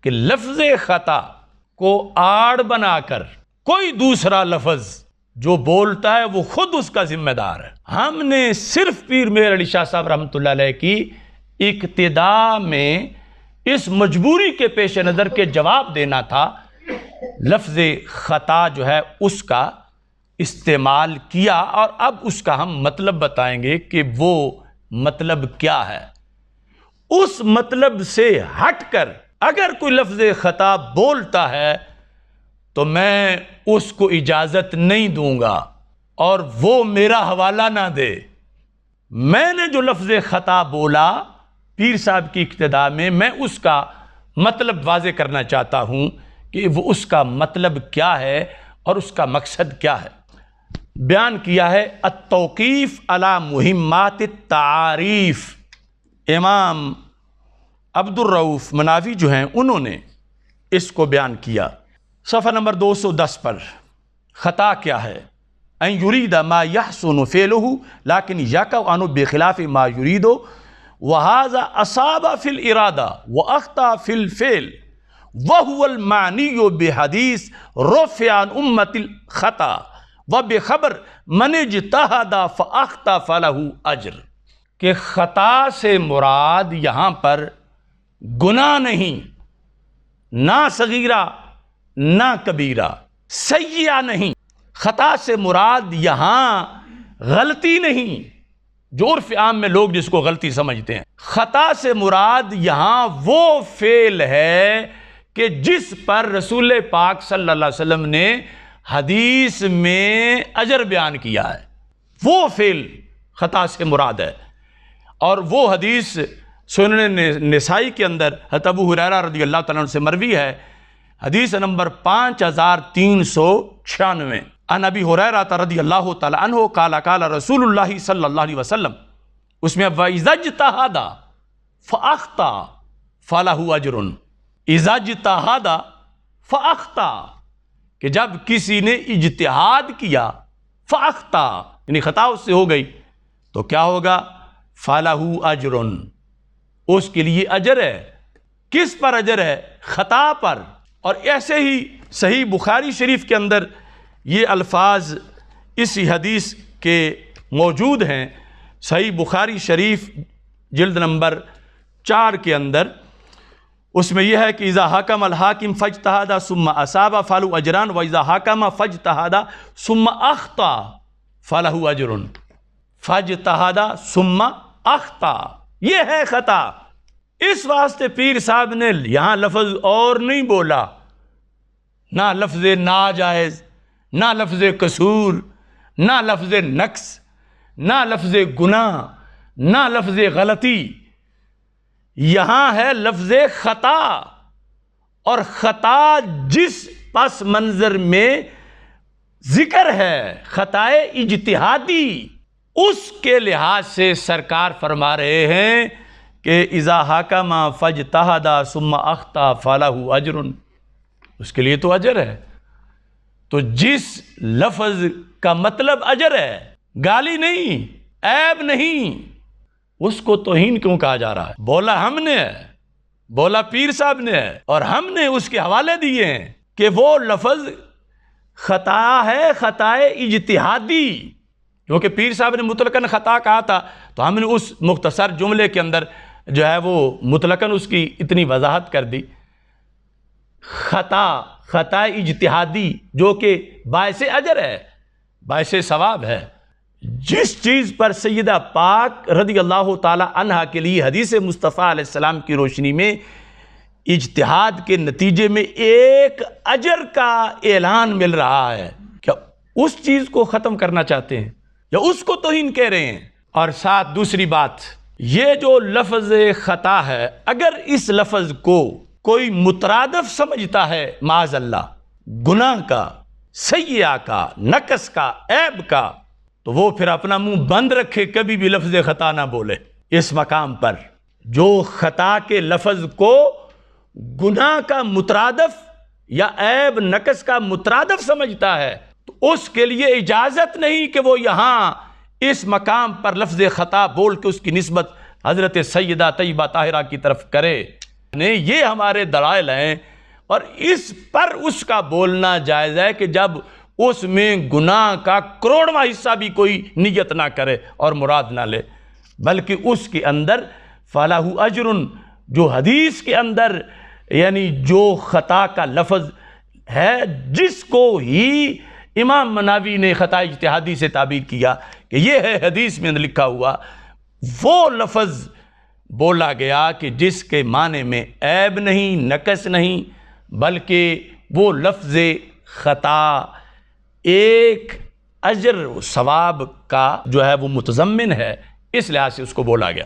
کہ لفظ خطا کو آڑ بنا کر کوئی دوسرا لفظ جو بولتا ہے وہ خود اس کا ذمہ دار ہے۔ ہم نے صرف پیر مہر علی شاہ صاحب رحمۃ اللہ علیہ کی ابتدا میں اس مجبوری کے پیش نظر کے جواب دینا تھا، لفظ خطا جو ہے اس کا استعمال کیا، اور اب اس کا ہم مطلب بتائیں گے کہ وہ مطلب کیا ہے۔ اس مطلب سے ہٹ کر اگر کوئی لفظ خطا بولتا ہے تو میں اس کو اجازت نہیں دوں گا اور وہ میرا حوالہ نہ دے۔ میں نے جو لفظ خطا بولا پیر صاحب کی ابتدا میں اس کا مطلب واضح کرنا چاہتا ہوں کہ وہ اس کا مطلب کیا ہے اور اس کا مقصد کیا ہے۔ بیان کیا ہے التوقیف علی مہمات التعاریف، امام عبد الرؤف مناوی جو ہیں انہوں نے اس کو بیان کیا صفحہ نمبر 210 پر۔ خطا کیا ہے؟ ان یرید ما یحسن فعلہ لیکن یقع عنہ بخلاف ما یرید وہذا اصاب فی الارادہ واخطا فی الفعل وهو المعنی بحدیث رفع عن امت الخطا وبخبر من اجتہد فاخطا فلہ اجر، کہ خطا سے مراد یہاں پر گناہ نہیں، نہ صغیرہ نہ کبیرہ، سیئہ نہیں۔ خطا سے مراد یہاں غلطی نہیں، جو عرف عام میں لوگ جس کو غلطی سمجھتے ہیں۔ خطا سے مراد یہاں وہ فعل ہے کہ جس پر رسول پاک صلی اللہ علیہ وسلم نے حدیث میں اجر بیان کیا ہے، وہ فعل خطا سے مراد ہے۔ اور وہ حدیث سنن نسائی کے اندر حضرت ابو ہریرہ رضی اللہ تعالیٰ عنہ سے مروی ہے، حدیث نمبر 5396، عن ابی ہریرہ رضی اللہ تعالیٰ عنہ قال قال رسول اللہ صلی اللہ علیہ وسلم، اس میں وَإِذَا اجْتَهَدَ فَأَخْطَأَ فَلَهُ أَجْرٌ، اِذَا اجْتَهَدَ فَأَخْطَأَ، کہ جب کسی نے اجتہاد کیا فَأَخْطَأَ یعنی خطا اس سے ہو گئی تو کیا ہوگا؟ فَلَهُ أَجْرٌ، اس کے لیے اجر ہے۔ کس پر اجر ہے؟ خطا پر۔ اور ایسے ہی صحیح بخاری شریف کے اندر یہ الفاظ اسی حدیث کے موجود ہیں۔ صحیح بخاری شریف جلد نمبر 4 کے اندر اس میں یہ ہے کہ اذا حکم الحاکم فاجتہد ثم اصاب فلہ اجران واذا حکم فاجتہد ثم اخطا فلہ اجر، فاجتہد ثم اخطا، یہ ہے خطا۔ اس واسطے پیر صاحب نے یہاں لفظ اور نہیں بولا، نہ لفظ ناجائز، نہ لفظ قصور، نہ لفظ نقص، نہ لفظ گناہ، نہ لفظ غلطی، یہاں ہے لفظ خطا۔ اور خطا جس پس منظر میں ذکر ہے، خطائے اجتہادی، اس کے لحاظ سے سرکار فرما رہے ہیں کہ اذا حکم فاجتہد ثم اخطا فلہ اجر، اس کے لیے تو اجر ہے۔ تو جس لفظ کا مطلب اجر ہے، گالی نہیں، عیب نہیں، اس کو توہین کیوں کہا جا رہا ہے؟ بولا ہم نے ہے، بولا پیر صاحب نے ہے، اور ہم نے اس کے حوالے دیے ہیں کہ وہ لفظ خطا ہے، خطائے اجتہادی، کیونکہ پیر صاحب نے مطلقاً خطا کہا تھا تو ہم نے اس مختصر جملے کے اندر جو ہے وہ مطلقاً اس کی اتنی وضاحت کر دی۔ خطا اجتہادی جو کہ باعث اجر ہے، باعث ثواب ہے۔ جس چیز پر سیدہ پاک رضی اللہ تعالی عنہ کے لیے حدیث مصطفیٰ علیہ السلام کی روشنی میں اجتہاد کے نتیجے میں ایک اجر کا اعلان مل رہا ہے، کیا اس چیز کو ختم کرنا چاہتے ہیں یا اس کو توہین کہہ رہے ہیں؟ اور ساتھ دوسری بات، یہ جو لفظ خطا ہے، اگر اس لفظ کو کوئی مترادف سمجھتا ہے معاذ اللہ گناہ کا، سیئہ کا، نقص کا، عیب کا، تو وہ پھر اپنا منہ بند رکھے، کبھی بھی لفظ خطا نہ بولے اس مقام پر۔ جو خطا کے لفظ کو گناہ کا مترادف یا عیب نقص کا مترادف سمجھتا ہے تو اس کے لیے اجازت نہیں کہ وہ یہاں اس مقام پر لفظ خطا بول کے اس کی نسبت حضرت سیدہ طیبہ طاہرہ کی طرف کرے۔ یہ ہمارے دلائل ہیں، اور اس پر اس کا بولنا جائز ہے کہ جب اس میں گناہ کا کروڑواں حصہ بھی کوئی نیت نہ کرے اور مراد نہ لے، بلکہ اس کے اندر فَلَهُ أَجْرٌ، جو حدیث کے اندر یعنی جو خطا کا لفظ ہے، جس کو ہی امام مناوی نے خطا اجتہادی سے تعبیر کیا کہ یہ ہے حدیث میں لکھا ہوا، وہ لفظ بولا گیا کہ جس کے معنی میں عیب نہیں، نقص نہیں، بلکہ وہ لفظ خطا ایک اجر و ثواب کا جو ہے وہ متضمن ہے، اس لحاظ سے اس کو بولا گیا۔